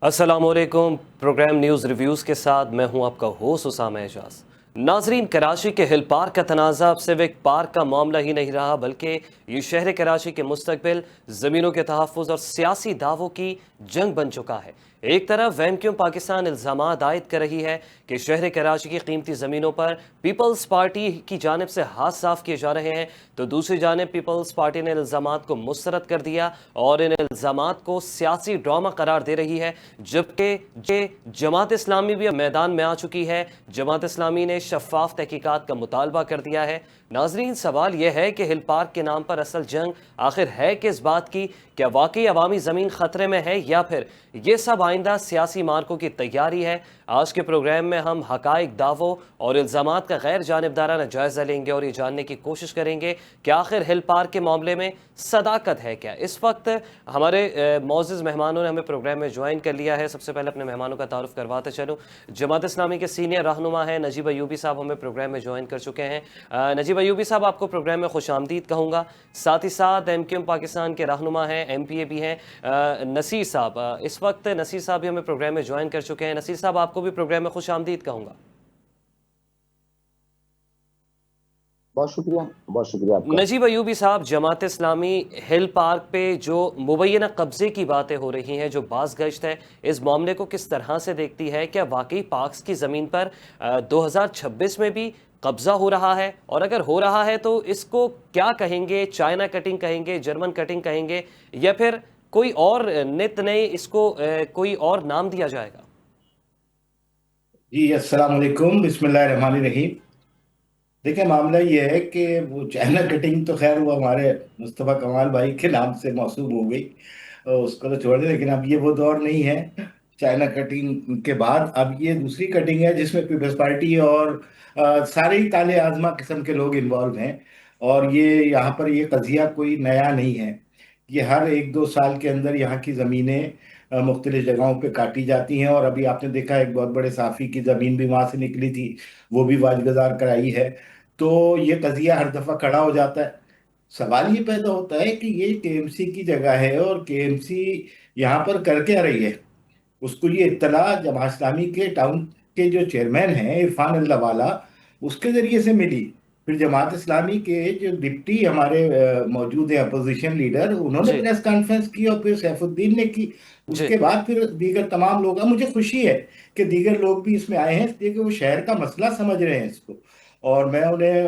अस्सलामुअलैकुम। Programme news reviews के साथ मैं हूं आपका होस्ट उसामा एजाज। नाजरीन, कराची के हिल पार्क का तनाज़ा अब सिर्फ एक पार्क का मामला ही नहीं रहा, बल्कि ये शहर कराची के मुस्तकबिल, ज़मीनों के तहफ़्फ़ुज़ और सियासी दावों की जंग बन चुका है। एक तरफ वैमक्यूम पाकिस्तान इल्ज़ामात आयद कर रही है कि शहर कराची की कीमती ज़मीनों पर पीपल्स पार्टी की जानिब से हाथ साफ किए जा रहे हैं, तो दूसरी जानिब पीपल्स पार्टी ने इल्ज़ामात को मुस्तरद कर दिया और इन इल्ज़ामात को सियासी ड्रामा करार दे रही है। जबकि जमात इस्लामी भी अब मैदान में आ चुकी है। जमात इस्लामी ने शफाफ तहकीकात का मुतालबा कर दिया है। नाजरीन, सवाल यह है कि हिल पार्क के नाम पर असल जंग आखिर है किस बात की? क्या वाकई अवामी ज़मीन ख़तरे में है या फिर ये सब आइंदा सियासी मार्कों की तैयारी है? आज के प्रोग्राम में हम हकाइक, दावों और इल्ज़ामात का गैर जानिबदाराना जायज़ा लेंगे और ये जानने की कोशिश करेंगे कि आखिर हिल पार्क के मामले में सदाकत है क्या। इस वक्त हमारे मोअज़्ज़िज़ मेहमानों ने हमें प्रोग्राम में ज्वाइन कर लिया है। सबसे पहले अपने मेहमानों का तारुफ करवाते चलूँ। जमात इस्लामी के सीनियर रहनुमा हैं नजीब अयूबी साहब, हमें प्रोग्राम में ज्वाइन कर चुके हैं। नजीब अयूबी साहब, आपको प्रोग्राम में खुशामदीद कहूँगा। साथ ही साथ एमक्यूएम पाकिस्तान के रहनुमा हैं, एमपीए भी हैं, नसीर साहब। इस वक्त नसीर साहब भी हमें प्रोग्राम में ज्वाइन कर चुके हैं। नसीर साहब, आपको भी प्रोग्राम में खुशामदीद कहूँगा। बहुत शुक्रिया आपका। नजीब अयूबी साहब, जमात इस्लामी हिल पार्क पे जो मुबैना कब्जे की बातें हो रही हैं, जो बाज़गश्त है, इस मामले को किस तरह से देखती है? क्या वाकई पार्क्स की ज़मीन पर 2026 में भी कब्जा हो रहा है? और अगर हो रहा है तो इसको क्या कहेंगे? चाइना कटिंग कहेंगे, जर्मन कटिंग कहेंगे, या फिर कोई और नित नए इसको कोई और नाम दिया जाएगा? जी, अस्सलाम वालेकुम, बिस्मिल्लाह रहमान रहीम। देखिए, मामला ये है कि वो चाइना कटिंग तो खैर वो हमारे मुस्तफ़ा कमाल भाई के नाम से मौसूम हो गई, और उसको तो छोड़ दें। लेकिन अब ये वो दौर नहीं है। चाइना कटिंग के बाद अब ये दूसरी कटिंग है जिसमें पीपल्स पार्टी और सारे ही ताले आजमा किस्म के लोग इन्वॉल्व हैं। और ये यहाँ पर ये कज़िया कोई नया नहीं है। ये हर एक दो साल के अंदर यहाँ की ज़मीनें मुख्तलिफ जगहों पे काटी जाती हैं। और अभी आपने देखा, एक बहुत बड़े साफ़ी की ज़मीन भी वहाँ से निकली थी, वो भी वाजगुजार कराई है। तो ये कज़िया हर दफ़ा खड़ा हो जाता है। सवाल ये पैदा होता है कि ये केएमसी की जगह है, और केएमसी यहाँ पर कर क्या रही है। उसको ये इत्तला जमात इस्लामी के टाउन के जो चेयरमैन हैं इरफान अल्लाह, उसके जरिए से मिली। फिर जमात इस्लामी के जो डिप्टी हमारे मौजूद है अपोजिशन लीडर, उन्होंने जी। प्रेस कॉन्फ्रेंस की, और फिर सैफुद्दीन ने की। जी। उसके बाद फिर दीगर तमाम लोग। अब मुझे खुशी है कि दीगर लोग भी इसमें आए हैं, इसलिए कि वो शहर का मसला समझ रहे हैं इसको, और मैं उन्हें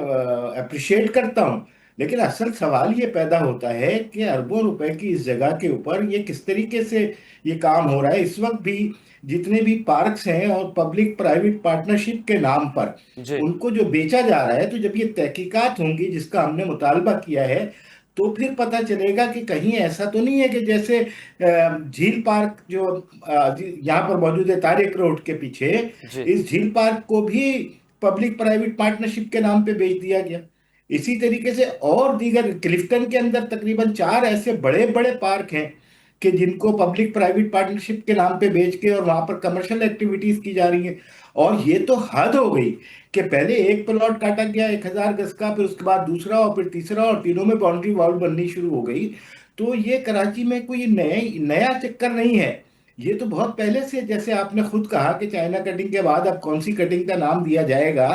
अप्रिशिएट करता हूँ। लेकिन असल सवाल ये पैदा होता है कि अरबों रुपए की इस जगह के ऊपर ये किस तरीके से ये काम हो रहा है। इस वक्त भी जितने भी पार्क्स हैं और पब्लिक प्राइवेट पार्टनरशिप के नाम पर जी। उनको जो बेचा जा रहा है, तो जब ये तहकीकात होंगी जिसका हमने मुतालबा किया है, तो फिर पता चलेगा कि कहीं ऐसा तो नहीं है कि जैसे झील पार्क जो यहाँ पर मौजूद है तारिक रोड के पीछे, जी। इस झील पार्क को भी पब्लिक प्राइवेट पार्टनरशिप के नाम पे बेच दिया गया। इसी तरीके से और दीगर क्लिफ्टन के अंदर तकरीबन 4 ऐसे बड़े बड़े पार्क हैं कि जिनको पब्लिक प्राइवेट पार्टनरशिप के नाम पे बेच के और वहां पर कमर्शियल एक्टिविटीज की जा रही हैं। और ये तो हद हो गई कि पहले एक प्लॉट काटा गया 1000 गज का, फिर उसके बाद दूसरा, और फिर तीसरा, और तीनों में बाउंड्री वॉल बननी शुरू हो गई। तो ये कराची में कोई नया चक्कर नहीं है। ये तो बहुत पहले से, जैसे आपने खुद कहा कि चाइना कटिंग के बाद अब कौन सी कटिंग का नाम दिया जाएगा,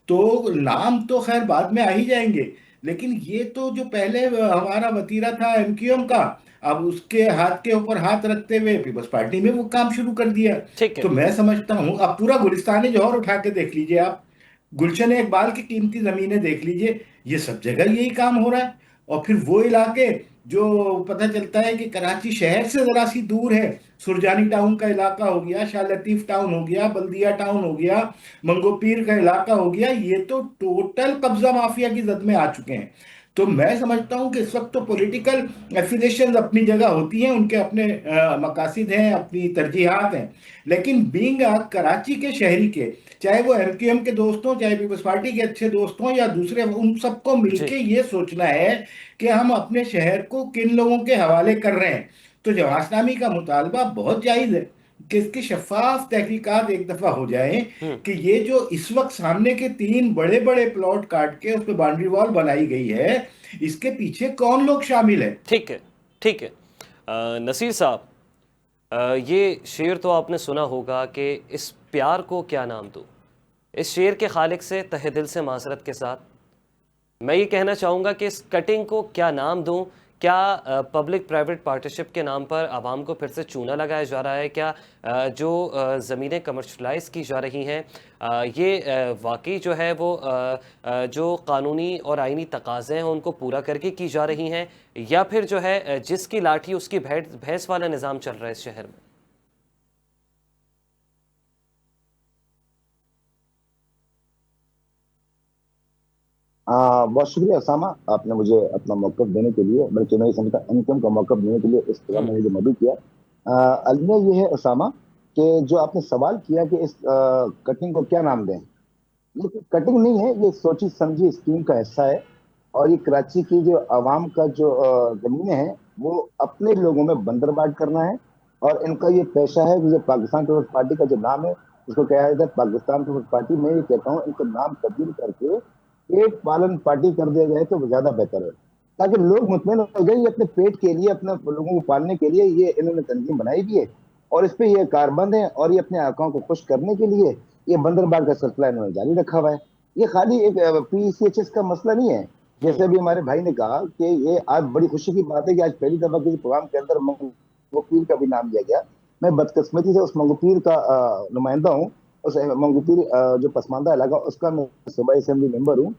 तो नाम तो खैर बाद में आ ही जाएंगे। लेकिन ये तो जो पहले हमारा वतीरा था एमक्यूएम का, अब उसके हाथ के ऊपर हाथ रखते हुए पीपल्स पार्टी में वो काम शुरू कर दिया। ठीक तो है। मैं समझता हूँ, अब पूरा गुलिस्तान जौहर उठा के देख लीजिए आप, गुलशन इकबाल की कीमती जमीनें देख लीजिए, ये सब जगह यही काम हो रहा है। और फिर वो इलाके जो पता चलता है कि कराची शहर से जरा सी दूर है, सुरजानी टाउन का इलाका हो गया, शाह लतीफ टाउन हो गया, बल्दिया टाउन हो गया, मंगोपीर का इलाका हो गया, ये तो टोटल कब्जा माफिया की जद में आ चुके हैं। तो मैं समझता हूं कि इस वक्त तो पॉलिटिकल एफिलिएशन अपनी जगह होती हैं, उनके अपने मकासिद हैं, अपनी तरजीहात हैं। लेकिन बीइंग कराची के शहरी के, चाहे वो एमक्यूएम के दोस्त हों, चाहे पीपल्स पार्टी के अच्छे दोस्त हों या दूसरे, उन सबको जी। मिलके ये सोचना है कि हम अपने शहर को किन लोगों के हवाले कर रहे हैं। तो जवाहर इस्लामी का मुतालबा बहुत जायज़ है कि इसकी शफाफ तहकीकात एक दफ़ा हो जाए हम्म। कि ये जो इस वक्त सामने के 3 बड़े बड़े प्लॉट काट के उस पर बाउंड्री वॉल बनाई गई है, इसके पीछे कौन लोग शामिल है। ठीक है। ठीक है। नसीर साहब, ये शेर तो आपने सुना होगा कि इस प्यार को क्या नाम दूँ। इस शेर के खालिक से तहे दिल से माज़रत के साथ मैं ये कहना चाहूँगा कि इस कटिंग को क्या नाम दूँ? क्या पब्लिक प्राइवेट पार्टनरशिप के नाम पर आवाम को फिर से चूना लगाया जा रहा है? क्या जो ज़मीनें कमर्शलाइज़ की जा रही हैं ये वाक़ई जो है वो जो कानूनी और आइनी तकाज़े हैं उनको पूरा करके की जा रही हैं? या फिर जो है जिसकी लाठी उसकी भैंस वाला निज़ाम चल रहा है इस शहर में? बहुत शुक्रिया असामा, आपने मुझे अपना मौक़िफ़ देने के लिए, बल्कि मैं ये समझता इनकम का मौक़िफ़ देने के लिए इस प्रोग्राम हुँ, में मुझे मदद किया। अलमिया ये है असामा कि जो आपने सवाल किया कि इस कटिंग को क्या नाम दें? ये कोई कटिंग नहीं है, ये सोची-समझी स्कीम का हिस्सा है और ये कराची की जो आवाम का जो ज़मीनें हैं, वो अपने लोगों में बंदरबाट करना है और इनका ये पेशा है कि जो पाकिस्तान पीपल्स पार्टी का जो नाम है, उसको कहा जाता है पाकिस्तान पीपल्स पार्टी। मैं ये कहता हूँ, इनको नाम तब्दील करके पेट पालन पार्टी कर दिया जाए तो वो ज़्यादा बेहतर है, ताकि लोग मुतमईन हो जाएँ। ये अपने पेट के लिए, अपने लोगों को पालने के लिए ये इन्होंने तंज़ीम बनाई भी है और इस पे ये कारबंद है और ये अपने आकाओं को खुश करने के लिए ये बंदरबांट का सिलसिला इन्होंने जारी रखा हुआ है। ये खाली एक पीसीएचएस का मसला नहीं है। हुँ। जैसे अभी हमारे भाई ने कहा कि ये आज बड़ी खुशी की बात है कि आज पहली दफ़ा किसी प्रोग्राम के अंदर मंगू पीर का भी नाम लिया गया। मैं बदकिस्मती से उस मंगू पीर का नुमाइंदा हूँ। उस मंगू पीर जो पसमानदा इलाका उसका मैं सूबाई असेंबली मेंबर हूँ।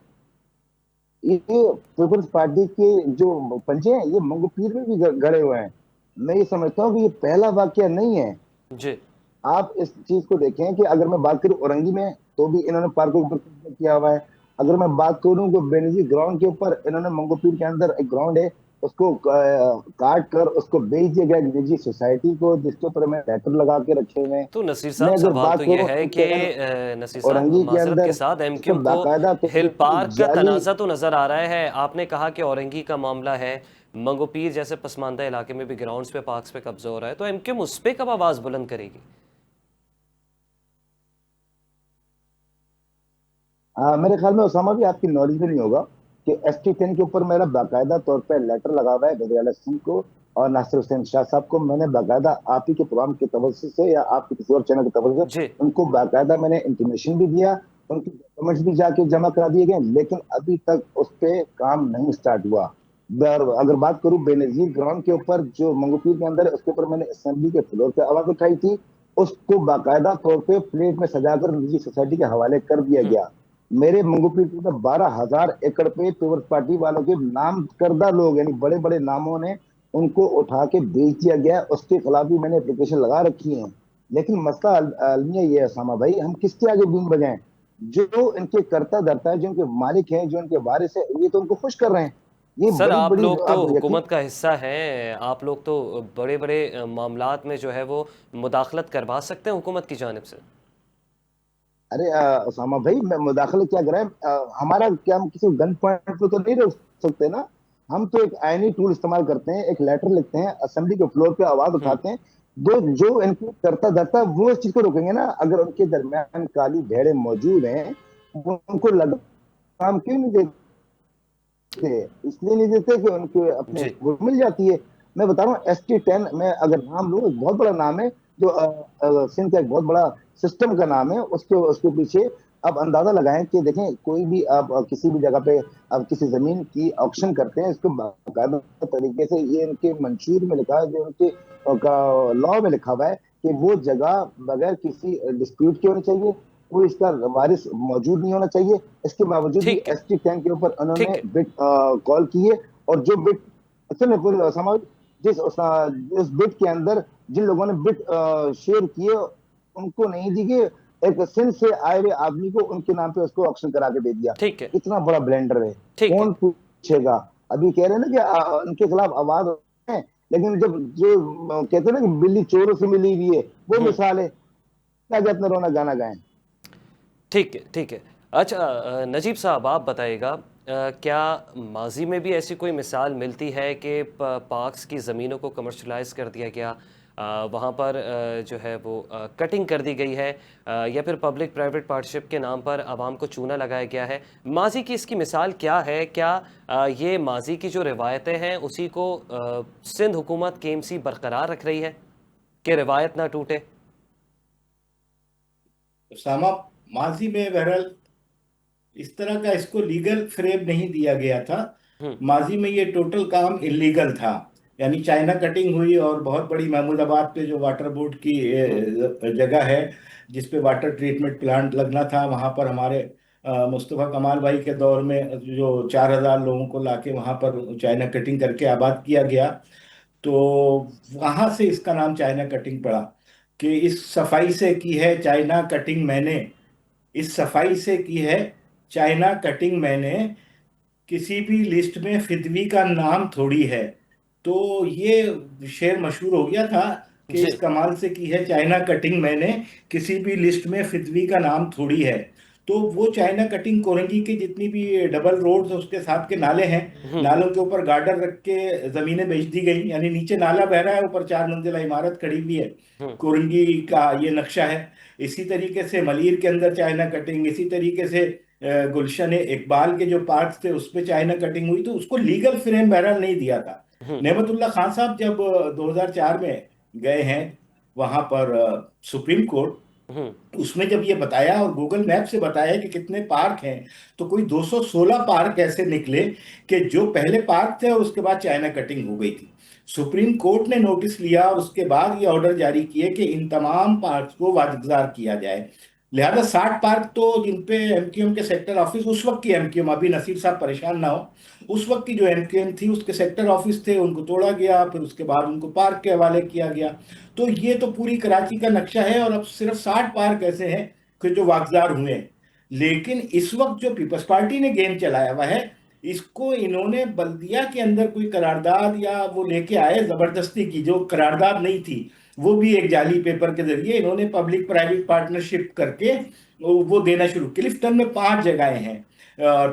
ये पीपल्स पार्टी के जो पंजे हैं, ये मंगू पीर में भी गड़े हुए हैं। मैं ये समझता हूँ कि ये पहला वाक़या नहीं है। जी, आप इस चीज़ को देखें कि अगर मैं बात करूँ औरंगी में, तो भी इन्होंने पार्कों के ऊपर किया हुआ है। अगर मैं बात करूँ तो बेनज़ीर ग्राउंड के ऊपर इन्होंने मंगोपीर के अंदर एक ग्राउंड है, उसको काट कर उसको बेच दिया गया एक निजी सोसाइटी को, जिसके ऊपर मैं लेटर लगा के रखे हुए हैं। तो नसीर मैं साहब अगर सवाल बात तो ये करूँ है कि इनके नसीर साहब औरंगी के माज़रत के अंदर साथ इसको एमक्यूम को बाकायदा तौर हिल पे पार्क का जाली तनाज़ा तो नज़र आ रहा है। आपने कहा कि औरंगी का मामला है, मंगोपीर जैसे पसमानदा इलाके में भी ग्राउंड्स पे, पार्क्स पे कब्ज़ा हो रहा है, तो एमक्यूम उस पे कब आवाज़ बुलंद करेगी? मेरे ख्याल में उसामा भी आपकी नॉलेज भी नहीं होगा कि ST10 के ऊपर मेरा बाकायदा तौर पे लेटर लगा हुआ है बदरियाला सिंह को और नासिर हुसैन शाह साहब को। मैंने बाकायदा आप ही के प्रोग्राम के तवज्जुह से या आपके किसी और चैनल के तवज्जुह से जी, उनको बाकायदा मैंने इंटीमेशन भी दिया, उनके डॉक्यूमेंट्स भी जाके जमा करा दिए गए, लेकिन अभी तक उस पे काम नहीं स्टार्ट हुआ। अगर बात करूँ बेनज़ीर ग्राउंड के ऊपर जो मंगोपीर के अंदर है, उसके ऊपर मैंने असेंबली के फ्लोर पे आवाज़ उठाई थी, उसको बाकायदा तौर पे प्लेट में सजाकर निजी सोसाइटी के हवाले कर दिया हुँ, गया। मेरे मंगोपीर में 12,000 एकड़ पे पीपल्स पार्टी वालों के नाम करदा लोग, यानी बड़े-बड़े नामों ने उनको उठा के बेच दिया गया है, उसके खिलाफ भी मैंने एप्लीकेशन लगा रखी है। लेकिन मसला अलमिया ये है सामा भाई, हम किसके आगे बीन बजाएँ? जो इनके कर्ता-धर्ता है, जो इनके मालिक हैं, जो इनके वारिस हैं, ये तो उनको खुश कर रहे हैं। ये सर आप बड़ी-बड़ी लोग तो आप यकीन हुकूमत का हिस्सा हैं, आप लोग तो बड़े-बड़े मामलात में जो है वो मुदाखलत करवा सकते हैं हुकूमत की जानिब से। अरे उसामा भाई, मैं मुदाखलत क्या कराएँ? हमारा क्या, हम किसी गन पॉइंट पे तो नहीं रोक सकते ना। हम तो एक आईनी टूल इस्तेमाल करते हैं, एक लेटर लिखते हैं, असेंबली के फ्लोर पे आवाज़ हुँ, उठाते हैं। दो जो इनके कर्ता-धर्ता वो इस चीज़ को रोकेंगे ना। अगर उनके दरमियान काली भेड़ें मौजूद हैं, वो उनको लगाम क्यों नहीं देते? इसलिए नहीं देते कि उनके अपने जी, वो मिल जाती है। मैं बता रहा हूँ ST10 मैं अगर नाम लूँ, एक बहुत बड़ा नाम है जो सिंध का एक बहुत बड़ा सिस्टम का नाम है। उसके उसके पीछे आप अंदाज़ा लगाएँ कि देखें, कोई भी आप किसी भी जगह पे आप किसी ज़मीन की ऑक्शन करते हैं, इसको बाकायदा तरीके से ये इनके मंशूर में लिखा है, जो उनके का लॉ में लिखा हुआ है कि वो जगह बगैर किसी डिस्प्यूट के होनी चाहिए, कोई इसका वारिस मौजूद नहीं होना चाहिए। इसके बावजूद भी ठीक है, ST10 के ऊपर उन्होंने ठीक है। बिड कॉल की है और जो बिड सुनिए पूरी समाज जिस बिड के अंदर जिन लोगों ने बिड शेयर किए, उनको नहीं दी गई। एक सिंध से आए हुए आदमी को उनके नाम पे उसको ऑक्शन करा के दे दिया। ठीक है, इतना बड़ा ब्लेंडर है, ठीक है। कौन पूछेगा? अभी कह रहे हैं ना कि उनके खिलाफ आवाज़ है, लेकिन जब जो कहते हैं ना कि बिल्ली चोरों से मिली हुई है, वो हुँ, मिसाल है। क्या कहते हैं, रोना गाना गाएँ। ठीक है, ठीक है। अच्छा नजीब साहब आप बताइएगा क्या माज़ी में भी ऐसी कोई मिसाल मिलती है कि प पार्क्स की ज़मीनों को कमर्शियलाइज़ कर दिया गया वहाँ पर जो है वो कटिंग कर दी गई है या फिर पब्लिक प्राइवेट पार्टनरशिप के नाम पर आवाम को चूना लगाया गया है? माज़ी की इसकी मिसाल क्या है? क्या ये माज़ी की जो रिवायतें हैं उसी को सिंध हुकूमत KMC बरकरार रख रही है? कि रिवायत ना टूटे? उसामा, माजी में बहरहाल इस तरह का इसको लीगल फ्रेम नहीं दिया गया था। हम्म। माजी में ये टोटल काम इलीगल था, यानी चाइना कटिंग हुई और बहुत बड़ी महमूदाबाद पे जो वाटर बोर्ड की हम्म। जगह है जिस पे वाटर ट्रीटमेंट प्लांट लगना था, वहां पर हमारे मुस्तफ़ा कमाल भाई के दौर में जो 4,000 लोगों को लाके वहां पर चाइना कटिंग करके आबाद किया गया। तो वहां से इसका नाम चाइना कटिंग पड़ा कि इस सफाई से की है चाइना कटिंग मैंने, इस सफाई से की है चाइना कटिंग मैंने, किसी भी लिस्ट में फिदवी का नाम थोड़ी है। तो ये शेर मशहूर हो गया था कि जी। इस कमाल से की है चाइना कटिंग मैंने, किसी भी लिस्ट में फिदवी का नाम थोड़ी है। तो वो चाइना कटिंग कोरंगी की जितनी भी डबल रोड्स उसके साथ के नाले हैं, हम्म। नालों के ऊपर गार्डर रख के जमीनें बेच दी गई, यानी नीचे नाला बह रहा है, ऊपर 4 मंजिला इमारत खड़ी हुई है। हम्म। कोरंगी का ये नक्शा है। इसी तरीके से मलिर के अंदर चाइना कटिंग, इसी तरीके से गुलशन इकबाल के जो पार्ट्स थे उस पे चाइना कटिंग हुई, तो उसको लीगल फ्रेम बहरहाल नहीं दिया था। हम्म। नेमतुल्ला खान साहब जब 2004 में गए हैं वहां पर सुप्रीम कोर्ट, हम्म। उसमें जब ये बताया और गूगल मैप से बताया कि कितने पार्क हैं, तो कोई 216 पार्क ऐसे निकले कि जो पहले पार्क थे और उसके बाद चाइना कटिंग हो गई थी। सुप्रीम कोर्ट ने नोटिस लिया और उसके बाद ये ऑर्डर जारी किए कि इन तमाम पार्क को वाजिबात किया जाए। लिहाजा 60 पार्क तो जिनपे एमक्यूएम के सेक्टर ऑफिस, उस वक्त की एमक्यूएम, अभी नसीर साहब परेशान ना हो, उस वक्त की जो एमक्यूएम थी उसके सेक्टर ऑफिस थे, उनको तोड़ा गया, फिर उसके बाद उनको पार्क के हवाले किया गया। तो ये तो पूरी कराची का नक्शा है और अब सिर्फ 60 पार्क ऐसे हैं कि जो वागजार हुए हैं। लेकिन इस वक्त जो पीपल्स पार्टी ने गेम चलाया हुआ है, इसको इन्होंने बल्दिया के अंदर कोई करारदाद या वो लेके आए जबरदस्ती की, जो करारदाद नहीं थी, वो भी एक जाली पेपर के जरिए इन्होंने पब्लिक प्राइवेट पार्टनरशिप करके वो देना शुरू। क्लिफ्टन में 5 जगहें हैं,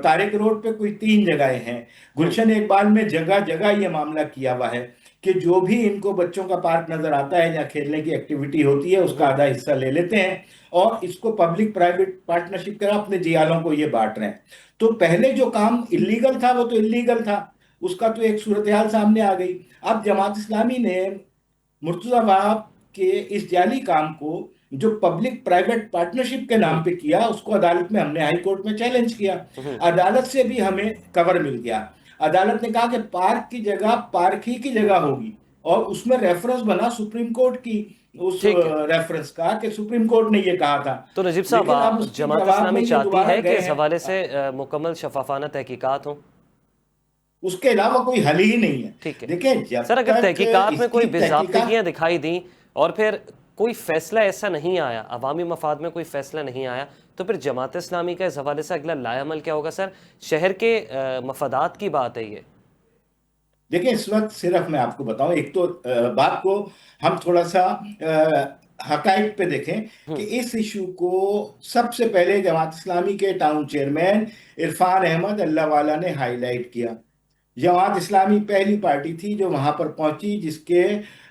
तारिक रोड पे कोई 3 जगहें हैं, हम्म। गुलशन इकबाल में जगह जगह ये मामला किया हुआ है कि जो भी इनको बच्चों का पार्क नजर आता है या खेलने की एक्टिविटी होती है उसका आधा हिस्सा ले लेते हैं और इसको पब्लिक प्राइवेट पार्टनरशिप करा अपने जियालों को ये बांट रहे हैं। तो पहले जो काम इलीगल था वो तो इलीगल था, उसका तो एक सूरत हाल सामने आ गई। अब जमात इस्लामी ने मुर्तजा वहाब के इस जाली काम को जो पब्लिक प्राइवेट पार्टनरशिप के नाम पे किया, उसको अदालत में हमने हाई कोर्ट में चैलेंज किया। हम्म। अदालत से भी हमें कवर मिल गया। अदालत ने कहा कि पार्क की जगह पार्क ही की जगह होगी और उसमें रेफरेंस बना सुप्रीम कोर्ट की उस ठीक है। रेफरेंस का कि सुप्रीम कोर्ट ने ये कहा था। तो नजीब साहब, लेकिन अब उसके जमात जवाब इस्लामी में ये चाहती दोबारा है कि गए इस हैं, हवाले से मुकम्मल शफाफाना तहकीकात हो? उसके अलावा कोई हल ही नहीं है। ठीक है देखिए, जब सर, अगर तक तहकीकात में कोई इसकी तहकीकात, बेज़ाब्तियाँ दिखाई दी और फिर कोई फैसला ऐसा नहीं आया, अवामी मफाद में कोई फैसला नहीं आया, तो फिर जमात इस्लामी का इस हवाले से अगला लाएअमल क्या होगा सर? शहर के मफादात की बात है ये। देखिए इस वक्त सिर्फ मैं आपको बताऊं, एक तो बात को हम थोड़ा सा हकाइक पे देखें कि हम्म। इस इशू को सबसे पहले जमात इस्लामी के टाउन चेयरमैन इरफान अहमद अल्लाह वाला ने हाईलाइट किया। जमात इस्लामी पहली पार्टी थी जो वहां पर पहुंची, जिसके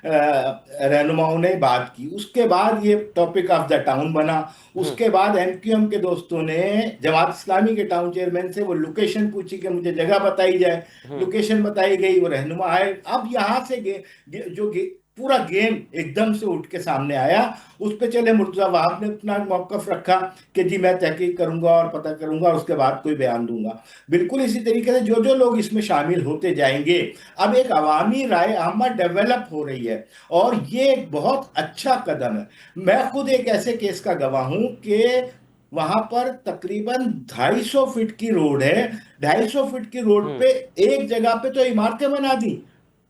रहनुमाओं ने बात की, उसके बाद ये टॉपिक ऑफ द टाउन बना। हम्म। उसके बाद एमक्यूएम के दोस्तों ने जमात इस्लामी के टाउन चेयरमैन से वो लोकेशन पूछी कि मुझे जगह बताई जाए, हम्म। लोकेशन बताई गई, वो रहनुमा आए। अब यहाँ से पूरा गेम एकदम से उठ के सामने आया। उस पे चले मुर्तजा वहाब ने अपना मौकफ रखा कि जी मैं तहकीक करूंगा और पता करूंगा और उसके बाद कोई बयान दूंगा। बिल्कुल इसी तरीके से जो जो लोग इसमें शामिल होते जाएंगे, अब एक अवामी राय आमा डेवलप हो रही है और ये एक बहुत अच्छा कदम है। मैं खुद एक ऐसे केस का गवाह हूं कि वहां पर तकरीबन 250 फीट की रोड है, 250 फीट की रोड हम्म। पे एक जगह पे तो इमारतें बना दी,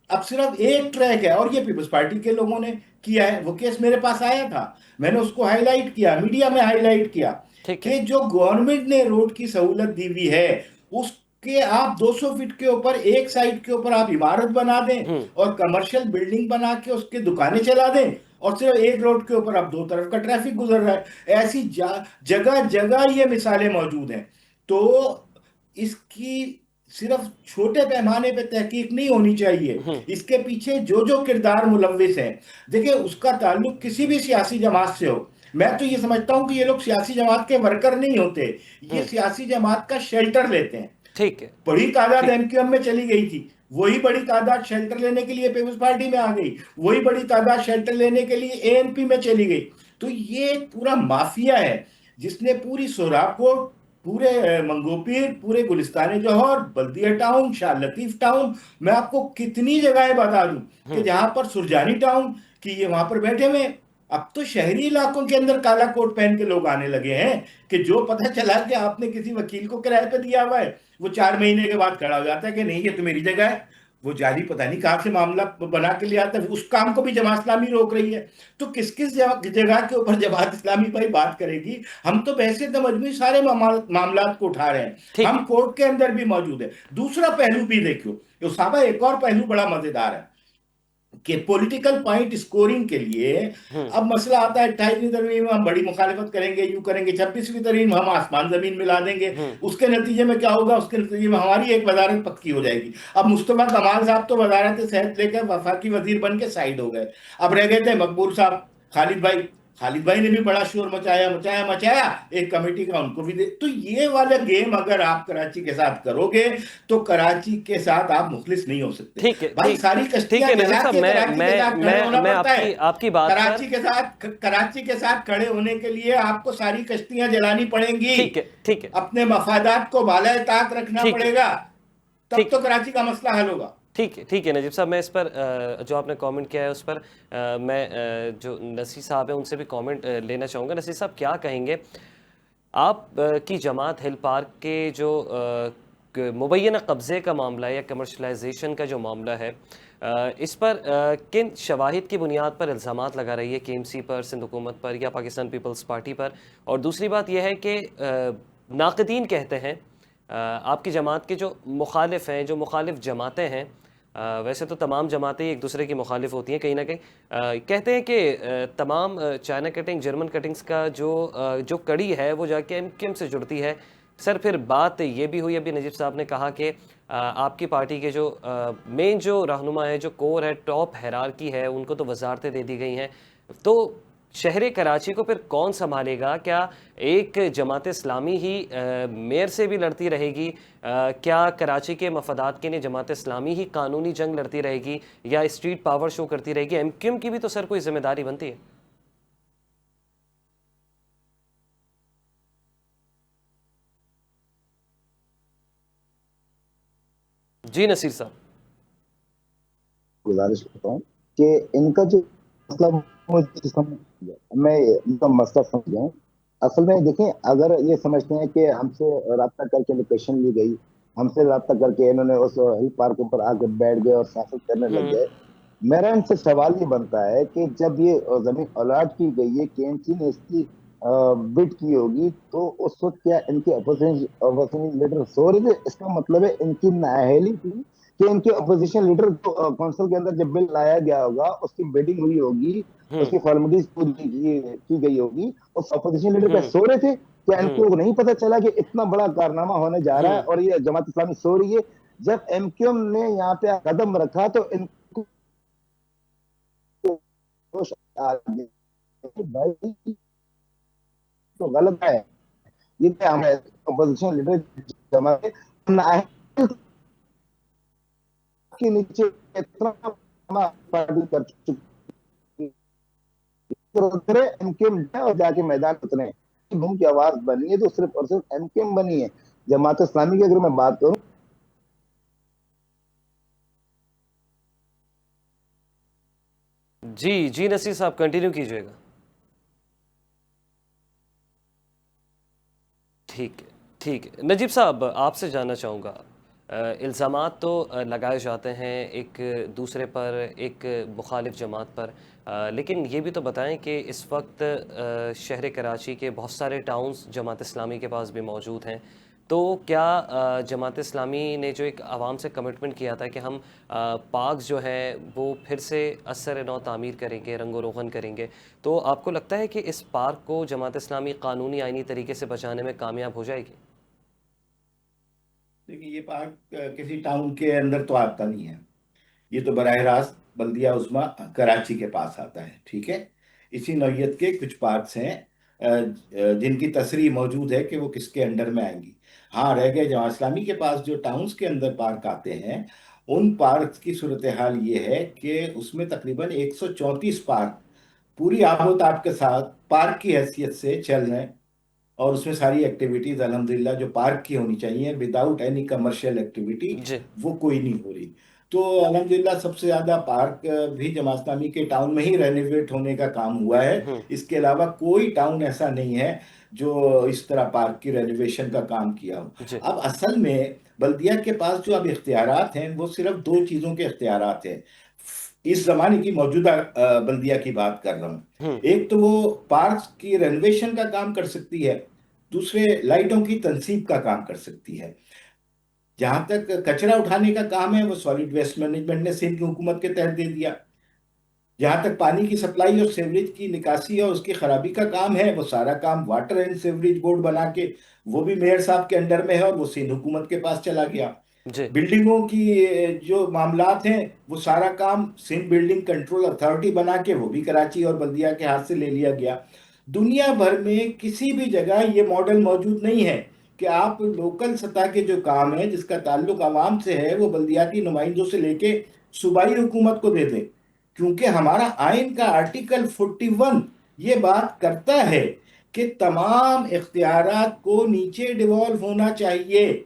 अब सिर्फ एक ट्रैक है और ये पीपल्स पार्टी के लोगों ने किया है। वो केस मेरे पास आया था, मैंने उसको हाईलाइट किया, मीडिया में हाईलाइट किया ठीक है। कि जो गवर्नमेंट ने रोड की सहूलत दी हुई है उसके आप 200 फीट के ऊपर एक साइड के ऊपर आप इमारत बना दें हम्म। और कमर्शियल बिल्डिंग बना के उसके दुकानें चला दें और सिर्फ एक रोड के ऊपर अब 2 तरफ का ट्रैफिक गुजर रहा है। ऐसी जगह जगह ये मिसालें मौजूद हैं। तो इसकी सिर्फ छोटे पैमाने पे तहकीक नहीं होनी चाहिए, हम्म। इसके पीछे जो जो किरदार मुलव्विस हैं, देखिए उसका ताल्लुक किसी भी सियासी जमात से हो। मैं तो ये समझता हूं कि ये लोग सियासी जमात के वर्कर नहीं होते, ये हम्म। सियासी जमात का शेल्टर लेते हैं। ठीक है। बड़ी तादाद ठीक। एमक्यूएम में चली गई थी, वही बड़ी तादाद शेल्टर लेने के लिए पीपल्स पार्टी में आ गई, वही बड़ी तादाद शेल्टर लेने के लिए एएनपी में चली गई। तो ये एक पूरा माफिया है जिसने पूरी सोराबकोट, पूरे मंगोपीर, पूरे गुलिस्तान जौहर, बल्दिया टाउन, शाह लतीफ टाउन, मैं आपको कितनी जगहें बता दूं कि जहां पर सुरजानी टाउन, कि ये वहां पर बैठे हुए हैं। अब तो शहरी इलाकों के अंदर काला कोट पहन के लोग आने लगे हैं कि जो पता चला कि आपने किसी वकील को किराए पे दिया हुआ है, वो 4 महीने के बाद खड़ा हो जाता है कि नहीं ये तो मेरी जगह है। वो जाली पता नहीं कहाँ से मामला बना के ले आता है, उस काम को भी जमात इस्लामी रोक रही है। तो किस किस जगह के ऊपर जमात इस्लामी भाई बात करेगी? हम तो वैसे तो मजमूई सारे मामला को उठा रहे हैं, ठीक हम है। कोर्ट के अंदर भी मौजूद है। दूसरा पहलू भी देखियो उसामा, एक और पहलू बड़ा मजेदार है कि पॉलिटिकल पॉइंट स्कोरिंग के लिए हम्म। अब मसला आता है 28वीं तरमीम में हम बड़ी मुखालिफत करेंगे, यूं करेंगे, 26वीं तरमीम में हम आसमान जमीन मिला देंगे। हम्म। उसके नतीजे में क्या होगा? उसके नतीजे में हमारी एक वजारत पक्की हो जाएगी। अब मुस्तफा कमाल साहब तो वजारत सेहत लेकर वफाकी वजीर बन के साइड हो गए, अब रह गए थे मकबूल साहब, खालिद भाई। खालिद भाई ने भी बड़ा शोर मचाया मचाया मचाया, एक कमेटी का उनको भी दे। तो ये वाला गेम अगर आप कराची के साथ करोगे तो कराची के साथ आप मुखलिस नहीं हो सकते ठीक है। भाई। ठीक सारी ठीक कश्तियां है नजीब जला साहब, के मैं कराची के साथ मैं खड़े मैं होना मैं पड़ता है। आपकी आपकी बात पर। कराची के साथ खड़े होने के लिए आपको सारी कश्तियां जलानी पड़ेंगी, ठीक है। ठीक है। अपने मफादात को बाला ताक रखना ठीक है। पड़ेगा, तब ठीक तो कराची का मसला हल होगा। ठीक है। ठीक है नजीब साहब, मैं इस पर जो आपने कमेंट किया है उस पर मैं जो नसीर साहब हैं उनसे भी कमेंट लेना चाहूँगा। नसीर साहब क्या कहेंगे आप की जमात हिल पार्क के जो मुबैना कब्ज़े का मामला है या कमर्शलाइजेशन का जो मामला है, इस पर किन शवाहिद की बुनियाद पर इल्ज़ामात लगा रही है केएमसी पर, सिंध हुकूमत पर या पाकिस्तान पीपल्स पार्टी पर? और दूसरी बात यह है कि नाक़दीन कहते हैं आपकी जमात के जो मुखालिफ हैं, जो मुखालिफ जमातें हैं, वैसे तो तमाम जमातें एक दूसरे की मुखालिफ होती हैं कहीं ना कहीं, कहते हैं कि तमाम चाइना कटिंग, जर्मन कटिंग्स का जो कड़ी है वो जाके एमक्यूएम से जुड़ती है। सर फिर बात ये भी हुई, अभी नजीब साहब ने कहा कि आपकी पार्टी के जो मेन जो रहनुमा है, जो कोर है, टॉप हैरारकी है, उनको तो वजारतें दे दी गई हैं। तो शहर कराची को फिर कौन संभालेगा? क्या एक जमात इस्लामी ही मेयर से भी लड़ती रहेगी? क्या कराची के मफादात के लिए जमात इस्लामी ही कानूनी जंग लड़ती रहेगी या स्ट्रीट पावर शो करती रहेगी? एमक्यूएम की भी तो सर कोई जिम्मेदारी बनती है। जी नसीर साहब। गुजारिश करता हूँ कि इनका जो मसला, मुझे मैं इनका मसला समझ गया हूँ। असल में देखें, अगर ये समझते हैं कि हमसे राब्ता करके लोकेशन ली गई, हमसे राब्ता करके इन्होंने उस हिल पार्क पर आकर बैठ गए और सियासत करने लग गए, मेरा इनसे सवाल ये बनता है कि जब ये जमीन अलॉट की गई है, केएमसी ने इसकी बिड की होगी, तो उस वक्त क्या इनके अपोजिशन लीडर सो रहे थे? इसका मतलब है इनकी नाअहली थी कि इनके अपोजिशन लीडर को काउंसिल के अंदर जब बिल लाया गया होगा, उसकी बिडिंग हुई होगी, उसकी फॉर्मेलिटीज पूरी की गई होगी, उस अपोजिशन लीडर पे सो रहे थे? क्या इनको नहीं पता चला कि इतना बड़ा कारनामा होने जा रहा है और ये जमात इस्लामी सो रही है? जब एमक्यूएम ने यहाँ पे कदम रखा तो इनको होश आ गया, भाई तो गलत है। ये क्या हमें अपोजिशन लीडर जमात के नीचे इतना पार्टी कर चुकी है, एमक्यूएम और जाके मैदान उतरे, घूम की आवाज बनी है तो सिर्फ और सिर्फ एमक्यूएम बनी है। जमात इस्लामी की अगर मैं बात करूं, जी जी नसीर साहब कंटिन्यू कीजिएगा। ठीक है। ठीक है नजीब साहब, आपसे जानना चाहूँगा, इल्ज़ामात तो लगाए जाते हैं एक दूसरे पर, एक मुखालिफ जमात पर, लेकिन ये भी तो बताएं कि इस वक्त शहर कराची के बहुत सारे टाउन्स जमात इस्लामी के पास भी मौजूद हैं। तो क्या जमात इस्लामी ने जो एक आवाम से कमिटमेंट किया था कि हम पार्क जो है वो फिर से असर नौ तामीर करेंगे, रंगो रोगन करेंगे, तो आपको लगता है कि इस पार्क को जमात इस्लामी कानूनी आइनी तरीके से बचाने में कामयाब हो जाएगी? देखिए ये पार्क किसी टाउन के अंदर तो आता नहीं है, ये तो बराह रास्त बल्दिया उस्मा कराची के पास आता है, ठीक है। इसी नौयत के कुछ पार्क्स हैं जिनकी तस्रीह मौजूद है कि वो किसके अंडर में आएंगी। हाँ, रह गए जवां इस्लामी के पास जो टाउन्स के अंदर पार्क आते हैं, उन पार्क की सूरत हाल ये है कि उसमें तकरीबन 134 पार्क पूरी आबोताब के साथ पार्क की हैसियत से चल रहे हैं। और उसमें सारी एक्टिविटीज अल्हम्दुलिल्लाह जो पार्क की होनी चाहिए विदाउट एनी कमर्शियल एक्टिविटी, जी। वो कोई नहीं हो रही। तो अल्हम्दुलिल्लाह सबसे ज्यादा पार्क भी जमात इस्लामी के टाउन में ही रेनोवेट होने का काम हुआ है। हम्म। इसके अलावा कोई टाउन ऐसा नहीं है जो इस तरह पार्क की रेनोवेशन का काम किया हो। जी। अब असल में बल्दिया के पास जो अब इख्तियारात हैं वो सिर्फ दो चीजों के इख्तियारात हैं। इस जमाने की मौजूदा बल्दिया की बात कर रहा हूँ। हम्म। एक तो वो पार्क की रेनोवेशन का काम कर सकती है, दूसरे लाइटों की तनसीब का काम कर सकती है। जहां तक कचरा उठाने का काम है वो सॉलिड वेस्ट मैनेजमेंट ने सिंध की हुकूमत के तहत दे दिया। जहां तक पानी की सप्लाई और सीवरेज की निकासी और उसकी खराबी का काम है वो सारा काम वाटर एंड सीवरेज बोर्ड बना के वो भी मेयर साहब के अंडर में है और वो सिंध हुकूमत के पास चला गया। जी। बिल्डिंगों की जो मामलात हैं वो सारा काम सिंध बिल्डिंग कंट्रोल अथॉरिटी बना के वो भी कराची और बल्दिया के हाथ से ले लिया गया। दुनिया भर में किसी भी जगह ये मॉडल मौजूद नहीं है कि आप लोकल सतह के जो काम है जिसका ताल्लुक आवाम से है वो बल्दियाती नुमाइंदों से लेके सूबाई हुकूमत को दे दें। क्योंकि हमारा आइन का आर्टिकल 41 ये बात करता है कि तमाम इख्तियारात को नीचे डिवॉल्व होना चाहिए।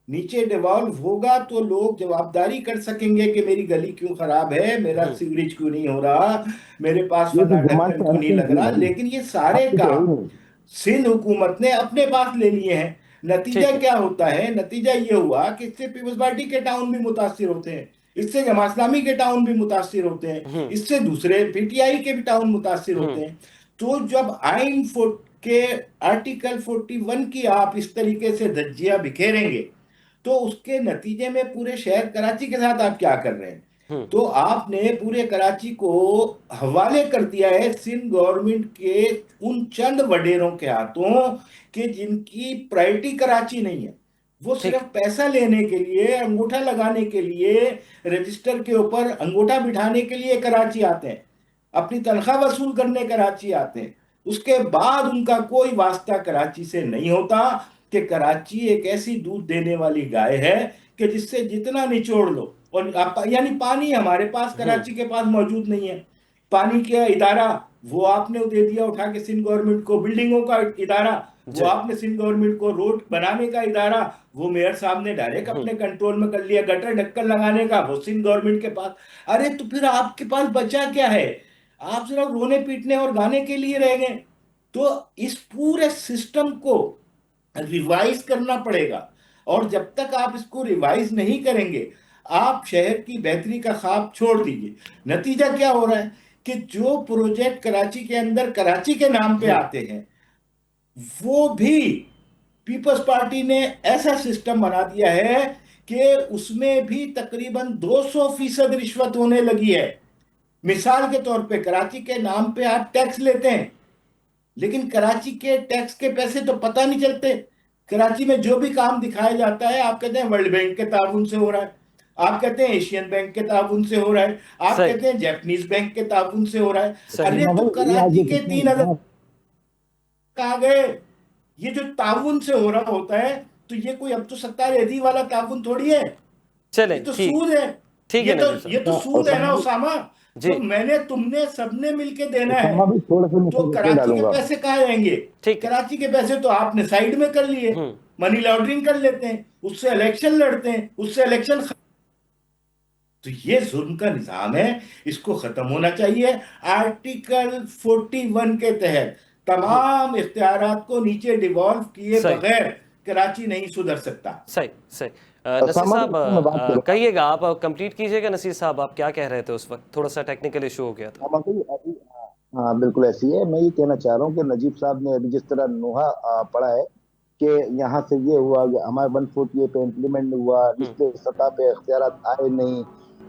नीचे डिवॉल्व होगा तो लोग जवाबदारी कर सकेंगे कि मेरी गली क्यों खराब है, मेरा हम्म। सीवरेज क्यों नहीं हो रहा, मेरे पास ये तो फला जमात ढक्कन से क्यों नहीं अलग लग है रहा। भाई, लेकिन ये सारे आपकी तो है ही काम नहीं। सिंध हुकूमत ने अपने पास ले लिए हैं। नतीजा ठीक है। क्या होता है? नतीजा ये हुआ कि इससे पीपल्स पार्टी के टाउन भी मुतासिर होते हैं, इससे जमात इस्लामी के टाउन भी मुतासिर होते हैं, हम्म। इससे दूसरे पीटीआई के भी टाउन मुतासिर हम्म। होते हैं। तो जब आइन के आर्टिकल 41 की आप इस तरीके से धज्जियां बिखेरेंगे तो उसके नतीजे में पूरे शहर कराची के साथ आप क्या कर रहे हैं? हम्म। तो आपने पूरे कराची को हवाले कर दिया है सिंध गवर्नमेंट के उन चंद वडेरों के हाथों कि जिनकी प्रायोरिटी कराची नहीं है। वो ठीक। सिर्फ पैसा लेने के लिए, अंगूठा लगाने के लिए, रजिस्टर के ऊपर अंगूठा बिठाने के लिए कराची आते हैं, अपनी तनख्वाह वसूल करने कराची आते हैं। उसके बाद उनका कोई वास्ता कराची से नहीं होता कि कराची एक ऐसी दूध देने वाली गाय है कि जिससे जितना निचोड़ लो। और यानी पानी हमारे पास हम्म। कराची के पास मौजूद नहीं है। पानी का इदारा वो आपने दे दिया उठा के सिंध गवर्नमेंट को, बिल्डिंगों का इदारा वो जी। आपने सिंध गवर्नमेंट को, रोड बनाने का इदारा वो मेयर साहब ने डायरेक्ट हम्म। अपने कंट्रोल में कर लिया, गटर ढक्कन लगाने का वो सिंध गवर्नमेंट के पास। अरे तो फिर आपके पास बचा क्या है? आप सिर्फ रोने पीटने और गाने के लिए रह गए। तो इस पूरे सिस्टम को रिवाइज करना पड़ेगा। और जब तक आप इसको रिवाइज नहीं करेंगे आप शहर की बेहतरी का ख्वाब छोड़ दीजिए। नतीजा क्या हो रहा है कि जो प्रोजेक्ट कराची के अंदर कराची के नाम पे हम्म। आते हैं वो भी पीपल्स पार्टी ने ऐसा सिस्टम बना दिया है कि उसमें भी तकरीबन 200% रिश्वत होने लगी है। मिसाल के तौर पे कराची के नाम पे आप टैक्स लेते हैं, लेकिन कराची के टैक्स के पैसे तो पता नहीं चलते। कराची में जो भी काम दिखाया जाता है आप कहते हैं वर्ल्ड बैंक के ताउन से हो रहा है, आप कहते हैं एशियन बैंक के ताउन से हो रहा है, आप सही। कहते हैं जापानीज बैंक के ताउन से हो रहा है। सही। अरे हाँ तो भाई, ये आज कराची ये के कितना 3,000 हाँ, आ गए। ये जो ताउन से हो रहा होता है तो ये कोई अब तो सत्ता रेजी वाला ताउन थोड़ी है, ये चलें। तो ठीक। सूद है। ठीक ये है तो नजीर साहब। ये तो सूद है ना उसामा भाई, उसामा। जी। तो मैंने तुमने सबने मिलके देना है। उसामा भाई थोड़ा सा मैं तो इसमें कराची के डालूंगा। पैसे कहाँ जाएंगे? ठीक है। कराची के पैसे तो आपने साइड में कर लिए, हम्म। मनी लॉन्ड्रिंग कर लेते हैं, उससे इलेक्शन लड़ते हैं, उससे इलेक्शन। तो ये जुल्म का निजाम है, इसको खत्म होना चाहिए। आर्टिकल 41 के तहत हम्म। तमाम इख्तियारात को नीचे डिवॉल्व किए सही। बगैर कराची नहीं सुधर सकता। सही। सही। नसीर उसामा भाई, साहब, इसमें मैं बात करूंगा। कहिएगा, आप कंप्लीट कीजिएगा। नसीर साहब, आप क्या कह रहे थे उस वक्त? थोड़ा सा टेक्निकल इशू हो गया था। उसामा भाई अभी, हाँ बिल्कुल ऐसी है। मैं ये कहना चाह रहा हूँ कि नजीब साहब ने अभी जिस तरह नोहा पढ़ा है कि यहाँ से ये हुआ कि हमारे 148 पे इम्प्लीमेंट हुआ, हम्म। निचले सतह पे इख्तियारात आए नहीं।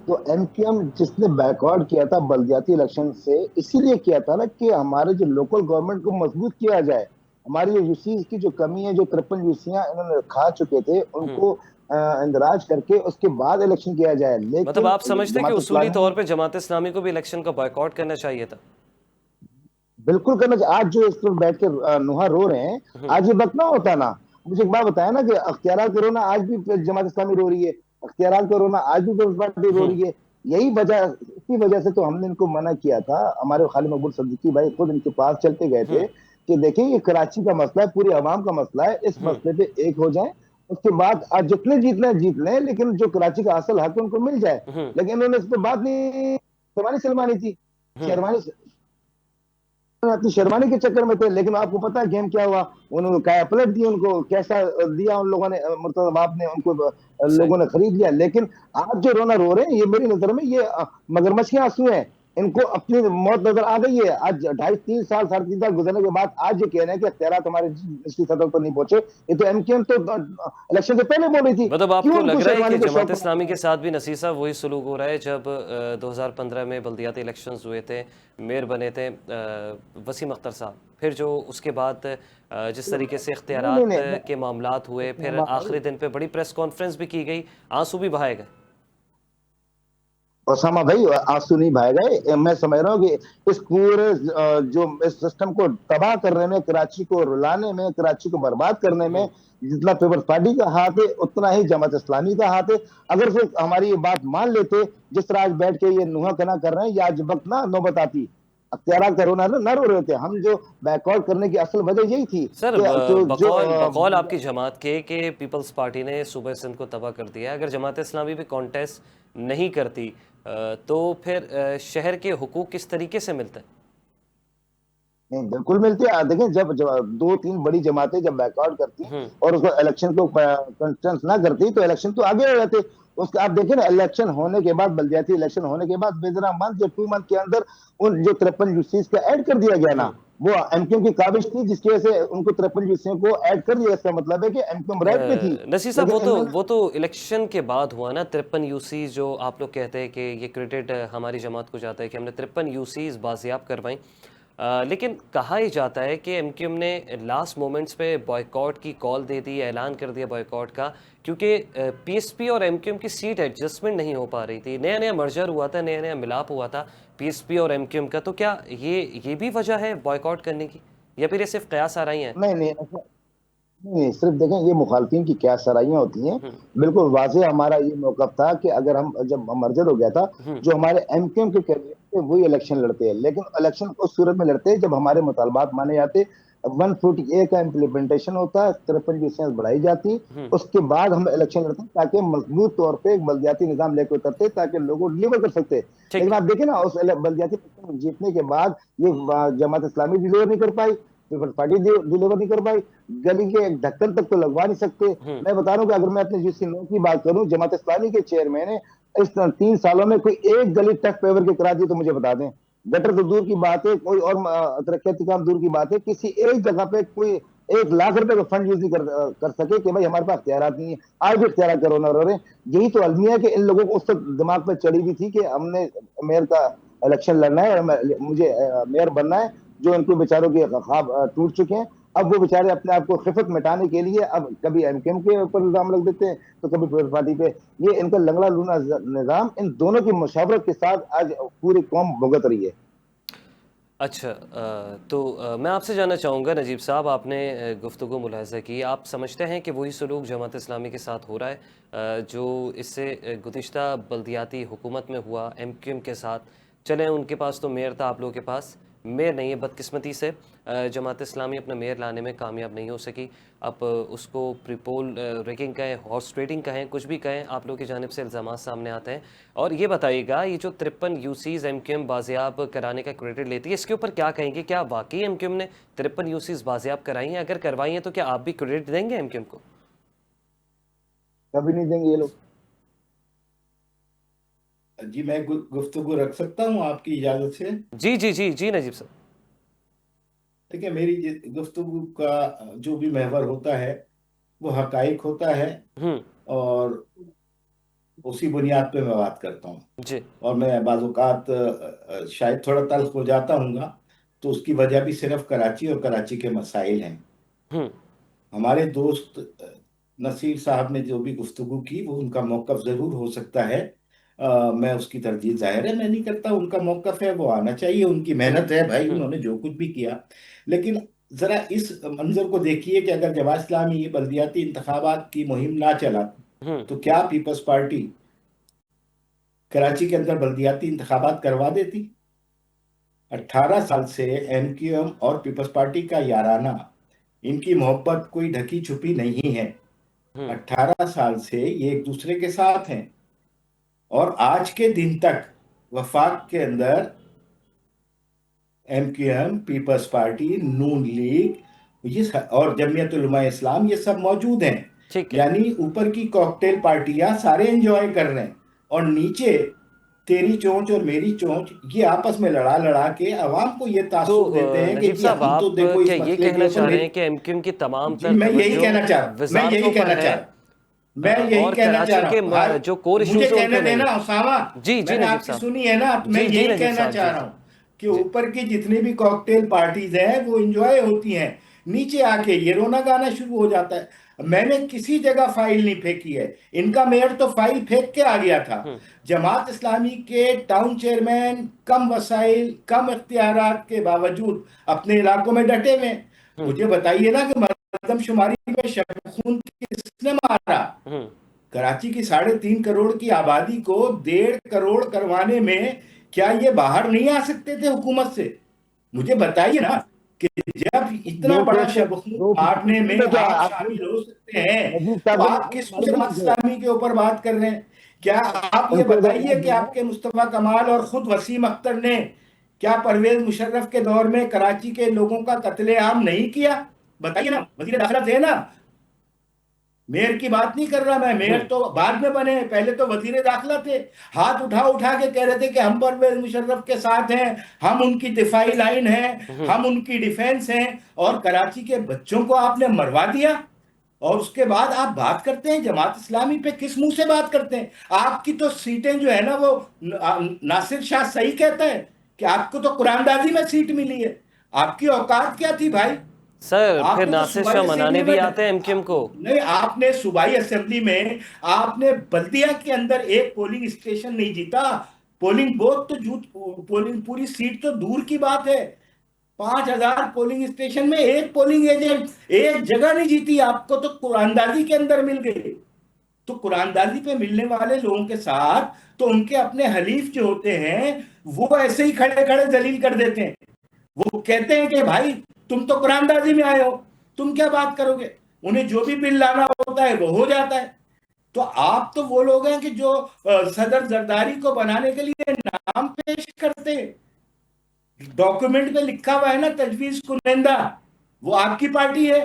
तो एमक्यूएम जिसने बैकआउट किया था बल्दियाती इलेक्शन से, इसीलिए किया था ना कि हमारे जो लोकल गवर्नमेंट को मजबूत किया जाए। हमारी जो यूसीज की जो कमी है, जो 53 यूसियां इन्होंने खा चुके थे, हम्म। उनको इंदराज करके उसके बाद इलेक्शन किया जाए। मतलब लेकिन आप समझते हैं कि जमात उसूली इस्लामी तौर पे जमात इस्लामी को भी इलेक्शन का बॉयकॉट करना चाहिए था? बिल्कुल करना चाहिए। आज जो इस पर बैठ के नुहा रो रहे हैं, हम्म। आज ये वक्त ना होता ना। मुझे एक बात बताया ना कि अख्तियार के रोना आज भी जमात इस्लामी रो रही है। अख्तियारात को रोना आज भी पीपल्स पार्टी रो हम्म रही है। यही वजह, इसी वजह से तो हमने इनको मना किया था। हमारे खालिद मकबूल सिद्दीकी भाई खुद इनके पास चलते गए थे हम्म कि देखिए ये कराची का मसला है, पूरी आवाम का मसला है, इस हम्म मसले पे एक हो जाए। उसके बाद आज जितने जीतना है जीत लें, लेकिन जो कराची का असल हक है उनको मिल जाए। हम्म लेकिन उन्होंने इस पर बात नहीं, शर्मानी सलमानी थी, हम्म शर्मानी अपनी शेरवानी के चक्कर में थे। लेकिन आपको पता है गेम क्या हुआ, उन्होंने क्या पलट दी, उनको कैसा दिया उन लोगों ने, मुर्तजा बाप ने उनको, सही। लोगों ने खरीद लिया। लेकिन आज जो रोना रो रहे हैं, ये मेरी नजर में ये मगरमच्छ के आंसू हैं। इनको अपनी मौत नजर आ गई है। आज 2.5-3 साल, 3.5 साल गुजरने के बाद आज ये कह रहे हैं कि अख्तियारात हमारे निचली सतह पर नहीं पहुंचे। ये तो एमकेएम तो इलेक्शन से पहले बोल रही थी। मतलब क्यों आपको उनको लग रहा है कि शेरवानी के जमात शौक इस्लामी के में। साथ भी नसीर साहब वही सलूक हो रहा है जब 2015 में बल्दियाती इलेक्शंस हुए थे, मेयर बने थे वसीम अख्तर साहब, फिर जो उसके बाद जिस तरीके से नहीं इख्तियारात नहीं नहीं, के मामलात हुए, फिर नहीं, आखिरी दिन पे बड़ी प्रेस कॉन्फ्रेंस भी की गई, आंसू भी बहाए गए। ओसामा भाई आंसू नहीं बहाए गए। मैं समझ रहा हूँ कि इस पूरे जो इस सिस्टम को तबाह करने में, कराची को रुलाने में, कराची को बर्बाद करने में हम्म जितना पीपल्स पार्टी का हाथ है, उतना ही जमात इस्लामी का हाथ है। अगर सिर्फ हमारी ये बात मान लेते, जिस तरह आज बैठ के ये नुहा कना कर रहे हैं, ये आज वक्त ना नौबत आती। अख्तियार का रोना न रो रहे थे हम। जो बैकआउट करने की असल वजह यही थी सर, कि जो बकौल बकौल आपकी जमात के कि पीपल्स पार्टी ने सूबे सिंध को तबाह कर दिया है, अगर जमात इस्लामी भी कॉन्टेस्ट नहीं करती तो फिर शहर के हुकूक किस तरीके से मिलते हैं? नहीं बिल्कुल मिलती है। देखिए जब 2-3 बड़ी जमातें जब बैकआउट करती हैं हम्म और उसको इलेक्शन को कंस्टेंस ना करती, तो इलेक्शन तो आगे हो जाते। उसके आप देखिए ना, इलेक्शन होने के बाद, बल्दियाती इलेक्शन होने के बाद बेजरा मंथ या 2 मंथ के अंदर उन जो 53 यूसीज का ऐड कर दिया गया ना, हम्म वो एमक्यूएम की काबिश थी, जिसकी वजह से उनको 53 यूसियों को ऐड कर दिया। इसका मतलब है कि एमक्यूएम राइट पे थी। नसीर साहब, लेकिन इन्होंने, वो तो इलेक्शन के बाद हुआ ना, 53 यूसी जो आप लोग कहते हैं कि ये क्रेडिट हमारी जमात को जाता है कि हमने 53 यूसीज बाजियाब करवाई, लेकिन कहा ही जाता है कि एमक्यूएम ने लास्ट मोमेंट्स पे बॉयकॉट की कॉल दे दी, ऐलान कर दिया बॉयकॉट का, क्योंकि पीएसपी और एमक्यूएम की सीट एडजस्टमेंट नहीं हो पा रही थी। नया नया मर्जर हुआ था, नया नया मिलाप हुआ था पीएसपी और एमक्यूएम का। तो क्या ये भी वजह है बॉयकॉट करने की, या फिर ये सिर्फ कयास आ रही हैं? नहीं नहीं नहीं, सिर्फ देखें, ये मुखालफिन की क्या सराहियां होती हैं। हम्म बिल्कुल वाज़ेह हमारा ये मौक़िफ़ था कि अगर हम, जब मर्जर हो गया था, हम्म जो हमारे एमक्यूएम के कैंडिडेट थे वही इलेक्शन लड़ते हैं। लेकिन इलेक्शन उस सूरत में लड़ते हैं जब हमारे मुतालबात माने जाते, 140A का इम्प्लीमेंटेशन होता है, 53 यूसियाँ बढ़ाई जाती, हम्म उसके बाद हम इलेक्शन लड़ते हैं, ताकि हम मजबूत तौर पर एक बल्दियाती निज़ाम लेकर उतरते, ताकि लोगों को डिलीवर कर सकते। ठीक। लेकिन आप देखें ना, उस बल्दियाती जीतने के बाद ये जमात इस्लामी डिलीवर नहीं कर पाई, पीपल्स पार्टी डिलीवर नहीं कर पाई, गली के एक ढक्कन तक तो लगवा नहीं सकते। हम्म मैं बता रहा हूँ कि अगर मैं अपने यूसी नो की बात करूं, जमात इस्लामी के चेयरमैन ने इस 3 सालों में कोई एक गली टफ पेवर की करा दी तो मुझे बता दें। गटर तो दूर की बात है, कोई और तरक्याती काम दूर की बात है, किसी एक जगह पे कोई 1 लाख रुपए का फंड यूज नहीं कर सके कि भाई हमारे पास अख्तियार नहीं है। आज भी अख्तियार करो ना रो रहे। यही तो अलमिया है कि इन लोगों को उस तक दिमाग पे चढ़ी हुई थी कि हमने मेयर का इलेक्शन लड़ना है और मुझे मेयर बनना है। जो उनको बेचारों के ख्वाब टूट चुके हैं, अब वो बेचारे अपने आप को खिफत मिटाने के लिए अब कभी एमकेएम के ऊपर इल्जाम लग देते हैं, तो कभी पीपल्स पार्टी पे। ये इनका लंगड़ा लूना निजाम इन दोनों की मुशावरत के साथ आज पूरी कौम भुगत रही है। अच्छा, तो मैं आपसे जानना चाहूँगा नजीब साहब, आपने गुफ्तगू मुलाहजा की, आप समझते हैं कि वही सलूक जमात इस्लामी के साथ हो रहा है जो इससे गुज़िश्ता बल्दियाती हुकूमत में हुआ एमक्यूएम के साथ? चलें, उनके पास तो मेयर था, आप लोगों के पास मेयर नहीं है, बदकिस्मती से जमात इस्लामी अपना मेयर लाने में कामयाब नहीं हो सकी। अब उसको प्रीपोल रेगिंग कहें, हॉर्स ट्रेडिंग कहें, कुछ भी कहें, आप लोगों की जानिब से इल्ज़ामात सामने आते हैं। और ये बताइएगा, ये जो 53 यूसीज़ एमक्यूएम बाजियाब कराने का क्रेडिट लेती है, इसके ऊपर क्या कहेंगे? क्या वाकई एमक्यूएम ने 53 यूसीज़ बाजियाब कराई हैं? अगर करवाई हैं तो क्या आप भी क्रेडिट देंगे एमक्यूएम को? कभी नहीं देंगे ये लोग। जी, मैं गुफ्तगू रख सकता हूँ आपकी इजाजत से? जी जी जी जी नजीब साहब। देखिए, मेरी गुफ्तगू का जो भी महवर होता है वो हकाइक होता है, हम्म और उसी बुनियाद पे मैं बात करता हूँ। जी और मैं बाज़ औक़ात शायद थोड़ा तल्ख हो जाता हूँगा, तो उसकी वजह भी सिर्फ कराची और कराची के मसाइल हैं। हम्म हमारे दोस्त नसीर साहब ने जो भी गुफ्तगू की, वो उनका मौक़िफ़ ज़रूर हो सकता है। मैं उसकी तरजीह, ज़ाहिर है मैं नहीं करता, उनका मौक़िफ़ है, वो आना चाहिए, उनकी हम्म मेहनत है भाई, हम्म उन्होंने जो कुछ भी किया। लेकिन ज़रा इस मंज़र को देखिए कि अगर जमात इस्लामी ये बल्दियाती इंतखाबात की मुहिम ना चलाती तो क्या पीपल्स पार्टी कराची के अंदर बल्दियाती इंतखाबात करवा देती? 18 साल से एमक्यूएम और पीपल्स पार्टी का याराना, इनकी मोहब्बत कोई ढकी छुपी नहीं है। 18 साल से ये एक दूसरे के साथ हैं, और आज के दिन तक वफाक के अंदर एमक्यूएम, पीपल्स पार्टी, नून लीग, और जमीयत उलमा इस्लाम, ये सब मौजूद हैं। ठीक है। यानी ऊपर की कॉकटेल पार्टियां सारे एंजॉय कर रहे हैं, और नीचे तेरी चोंच और मेरी चोंच ये आपस में लड़ा लड़ा के अवाम को ये तो तासुर देते हैं कि नजीब जी साहब, हम आप तो देखो क्या इस ये मसले के कहना ऊपर चाह रहे मेरी, हैं कि एमक्यूएम की तमाम जी तर मैं यही तवज्जो कहना चाह मैं वजारतों यही पर कहना है, चाह मैं यही और कहना चाह कराची रहा के हूँ भाई। जो कोर मुझे इश्यूज हैं उन कहने पे नहीं देना है? उसामा, जी जी मैंने नजीब आपकी साहब। सुनी है ना, तो मैं जी जी यही नजीब कहना साहब। चाह जी रहा जी हूँ कि जी। ऊपर की जितनी भी कॉकटेल पार्टीज हैं वो एंजॉय होती हैं, नीचे आके ये रोना गाना शुरू हो जाता है। मैंने किसी जगह फाइल नहीं फेंकी है, इनका मेयर तो फाइल फेंक के आ गया था। जमात इस्लामी के टाउन चेयरमैन कम वसाइल, कम इख्तियारात के बावजूद अपने इलाकों में डटे हुए हैं। मुझे बताइए ना कि मरदमशुमारी में शब खून किसने मारा? कराची की 3.5 करोड़ की आबादी को 1.5 करोड़ करवाने में क्या ये बाहर नहीं आ सकते थे हुकूमत से? मुझे बताइए ना कि जब इतना दो बड़ा केस शबखून दो मारने में में तो आप आप शामिल हो सकते हैं, नजीब तो साहब आप किस मुझे मालूम जमात है इस्लामी के ऊपर बात कर रहे हैं? क्या आप ये उनको अगर याद बताइए कि होगा आपके मुस्तफा कमाल और खुद वसीम अख्तर ने क्या परवेज मुशर्रफ के दौर में कराची के लोगों का कत्लेआम नहीं किया? बताइए ना, वजीर दाखिला थे ना। मेयर की बात नहीं कर रहा मैं, मेयर तो बाद में बने, पहले तो वजीर दाखिला थे। हाथ उठा उठा के कह रहे थे कि हम परवेज मुशर्रफ के साथ हैं, हम उनकी दिफाई लाइन हैं, हम उनकी डिफेंस हैं, और कराची के बच्चों को आपने मरवा दिया। और उसके बाद आप बात करते हैं जमात इस्लामी पे, किस मुंह से बात करते हैं? आपकी तो सीटें जो है ना, वो नासिर शाह सही कहता है कि आपको तो कुरानदाजी में सीट मिली है। आपकी औकात क्या थी भाई? सर, फिर आपने तो नासिर सूबाई शाह मनाने असेंबली भी में, आते हैं एमक्यूएम को। नहीं, आपने सूबाई असेंबली में आपने बल्दिया के अंदर एक पोलिंग स्टेशन नहीं जीता। पोलिंग बूथ तो जूत, पोलिंग पूरी सीट तो दूर की बात है। 5,000 पोलिंग स्टेशन में एक पोलिंग एजेंट एक जगह नहीं जीती, आपको तो कुरानदाजी के अंदर मिल गई। तो कुरानदाजी पे मिलने वाले लोगों के साथ तो उनके अपने हलीफ जो होते हैं वो ऐसे ही खड़े खड़े दलील कर देते हैं। वो कहते हैं कि भाई तुम तो कुरानदाजी में आए हो, तुम क्या बात करोगे? उन्हें जो भी बिल लाना होता है वो हो जाता है। तो आप तो वो लोग हैं कि जो सदर जरदारी को बनाने के लिए नाम पेश करते हैं। डॉक्यूमेंट पे लिखा हुआ है ना तजवीज कुनिंदा, वो आपकी पार्टी है।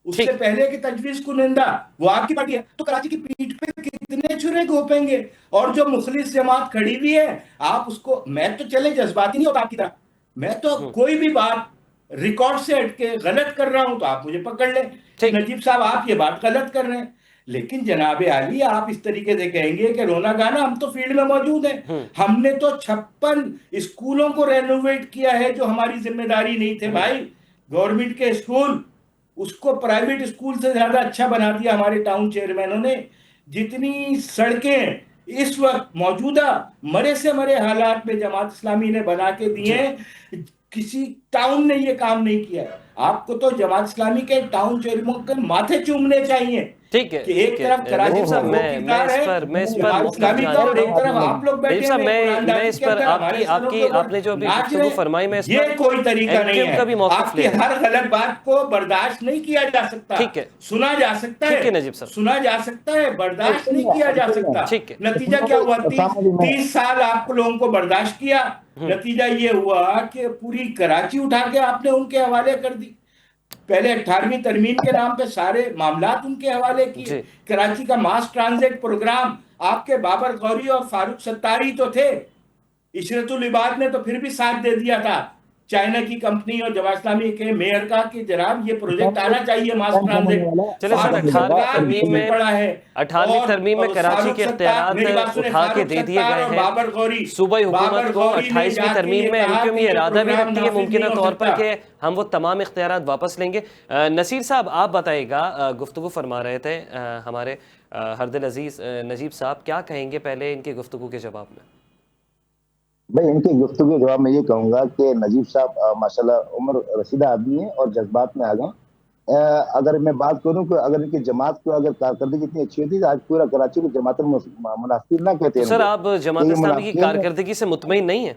उससे ठीक। पहले की तजवीज कुनिंदा वो आपकी पार्टी है। तो कराची की पीठ पे कितने छुरे घोपेंगे? और जो मुखलिस जमात खड़ी हुई है, आप उसको, मैं तो चले जज्बाती नहीं होता आपकी तरह, मैं तो कोई भी बात रिकॉर्ड से हटके गलत कर रहा हूं तो आप मुझे पकड़ लें कि ठीक। नजीब साहब आप ये बात गलत कर रहे हैं। लेकिन जनाबे आली, आप इस तरीके से कहेंगे कि रोना गाना, हम तो फील्ड में मौजूद हैं, हमने तो 56 स्कूलों को रेनोवेट किया है जो हमारी जिम्मेदारी नहीं थे भाई। गवर्नमेंट के स्कूल, उसको प्राइवेट स्कूल से ज्यादा अच्छा बना दिया हमारे टाउन चेयरमैनों ने। जितनी सड़कें इस वक्त मौजूदा मरे से मरे हालात में जमात इस्लामी ने बना के दिए, जी। किसी टाउन ने ये काम नहीं किया। आपको तो जमात इस्लामी के टाउन चेयरमैन के माथे चूमने चाहिए ठीक है। कि ठीक एक तरफ है कराची नजीब का साहब, वो मैं किरदार इस है पर जमात मौकिफ इस्लामी का, जान और लेता एक हूँ। तरफ आप लोग नजीब बैठे साहब, हुए हैं मैं कुरानदाजी इस के पर अंदर हमारे सरों के ऊपर आपने जो अभी नाच गुफ्तगू रहे हैं। फरमाई, मैं इस ये पर कोई तरीका नहीं एमक्यूएम है। का भी मौकिफ आपकी ले रहा हूँ। हर गलत बात को बर्दाश्त नहीं किया जा सकता। ठीक है। सुना जा सकता है, ठीक है नजीब साहब। सुना जा सकता है, बर्दाश्त ऐसे नहीं ही है, किया जा ऐसे ही है। सकता। ठीक है। नतीजा इसमें क्या भी हुआ? उसामा भी मैं 30 साल आप लोगों को बर्दाश्त किया, नतीजा ये हुआ कि पूरी कराची उठा के आपने उनके हवाले कर दी। पहले 18वीं तरमीम के नाम पे सारे मामलात उनके हवाले किए। जी। कराची का मास ट्रांजिट प्रोग्राम, आपके बाबर गौरी और फारूक सत्तारी तो थे, इशरतुल इबाद ने तो फिर भी साथ दे दिया था चाइना की कंपनी और जवाहर इस्लामी के मेयर का कि जनाब ये प्रोजेक्ट उसामा आना चाहिए मास टाइम कम होने ट्रांजिट। वाला है, चले सर, फारूक 18वीं सत्तार तरमीम बीच में में पड़ा है। 18वीं तरमीम में और कराची फारूक के सत्तार, मेरी बात इख्तियारात सुने, उठा के फारूक दे दिए सत्तार गए और हैं बाबर गौरी, सूबाई हुकूमत बाबर को। गौरी ने 28वीं जाके तरमीम ये में कहा एमक्यूएम कि ये ये इरादा भी प्रोग्राम रखती है नाफिज मुमकिन नहीं हो तौर पर सकता। कि हम वो तमाम इख्तियारात वापस लेंगे। नसीर साहब, आप बताइएगा, गुफ्तगू फरमा रहे थे हमारे हरदिल अजीज नजीब साहब, क्या कहेंगे पहले इनकी गुफ्तगू के जवाब में? भाई इनके गुफ्तगू के जवाब में ये कहूंगा कि नजीब साहब माशाल्लाह उम्र रसीदा आदमी है और जज्बात में आ गए। अगर मैं बात करूं कि अगर इनकी जमात को अगर कारकर्दगी इतनी अच्छी होती तो आज पूरा कराची को जमात मुनाफिर ना कहते तो हैं सर, इनको। आप कि जमात ये इस्लामी की मुनाफिकीन है। कारकर्दगी से मुतमईन नहीं है?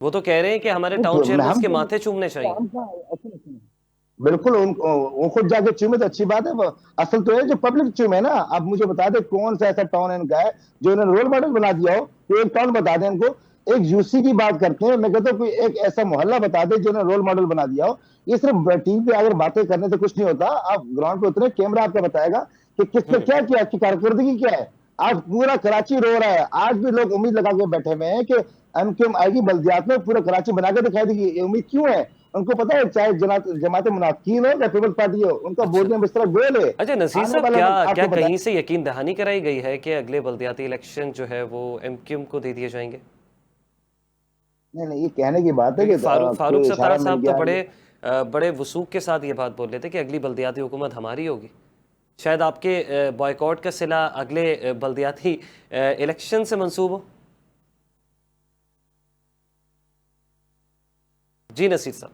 वो तो कह रहे हैं कि हमारे टाउन नहीं, चेयरमैन हम के तो माथे चूमने चाहिए। हम कहाँ ऐसे नहीं सुने। बिल्कुल वो खुद जाके चूमे तो अच्छी बात है। असल तो है जो पब्लिक चूमे ना। अब मुझे बता दे कौन सा ऐसा टाउन इनका है जो इन्होंने रोल मॉडल बना दिया हो। तो एक टाउन बता दें इनको। एक यूसी की बात करते हैं, मैं कहता हूँ कोई एक ऐसा मोहल्ला बता दे जो इन्होंने रोल मॉडल बना दिया हो। ये सिर्फ टीवी पे अगर बातें करने से कुछ नहीं होता। आप ग्राउंड पे उतरे, कैमरा आपको बताएगा कि किसने क्या किया, आपकी कारकर्दगी क्या है। आज पूरा कराची रो रहा है। आज भी लोग उम्मीद लगा के बैठे हुए हैं कि एमक्यूएम आएगी बल्दियात में, पूरा कराची बना के दिखाई देगी। ये उम्मीद क्यों है? उनको पता है चाहे जमात मुनाफिकीन हो या पीपल्स पार्टी हो, उनका अच्छा, बोलने में इस तरह गोल है। अच्छा नसीर आने साहब, वाला क्या वक्त क्या आपको पता है। कहीं से यकीन दहानी कराई गई है कि अगले बल्दियाती इलेक्शन जो है वो एमक्यूएम को दे दिए जाएंगे? नहीं नहीं, ये कहने की बात है क्योंकि कि फारूक कोई सत्तार इशारा मिल साहब तो गया बड़े ये। बड़े वसूख के साथ ये बात बोल रहे थे कि अगली बल्दियाती हुकूमत हमारी होगी। शायद आपके बॉयकॉट का सिला अगले बल्दियाती इलेक्शन से मंसूब हो। जी नसीर साहब।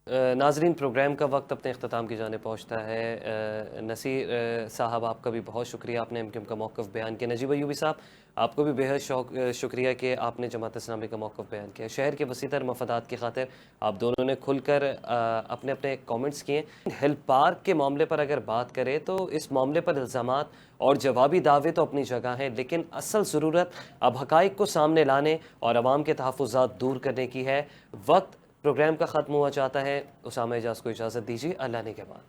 नाजरीन, प्रोग्राम का वक्त अपने अख्ताम की जाने पहुँचता है। नसीर साहब, आपका भी बहुत शुक्रिया, आपने एमक्यूएम का मौक़िफ़ बयान किया। नजीब अयूबी साहब, आपको भी बेहद शुक्रिया कि आपने जमात इस्लामी का मौक़िफ़ बयान किया। शहर के वसीतर मफादात की खातिर आप दोनों ने खुलकर अपने अपने कमेंट्स किए। हिल पार्क के मामले पर अगर बात करें तो इस मामले पर इल्ज़ामात और जवाबी दावे तो अपनी जगह हैं, लेकिन असल ज़रूरत अब हक़ाइक़ को सामने लाने और अवाम के तहफ़्फ़ुज़ात दूर करने की है। वक्त प्रोग्राम का ख़त्म हुआ चाहता है। उसामा एजाज़ को इजाज़त दीजिए, अल्लाह ने के बाद।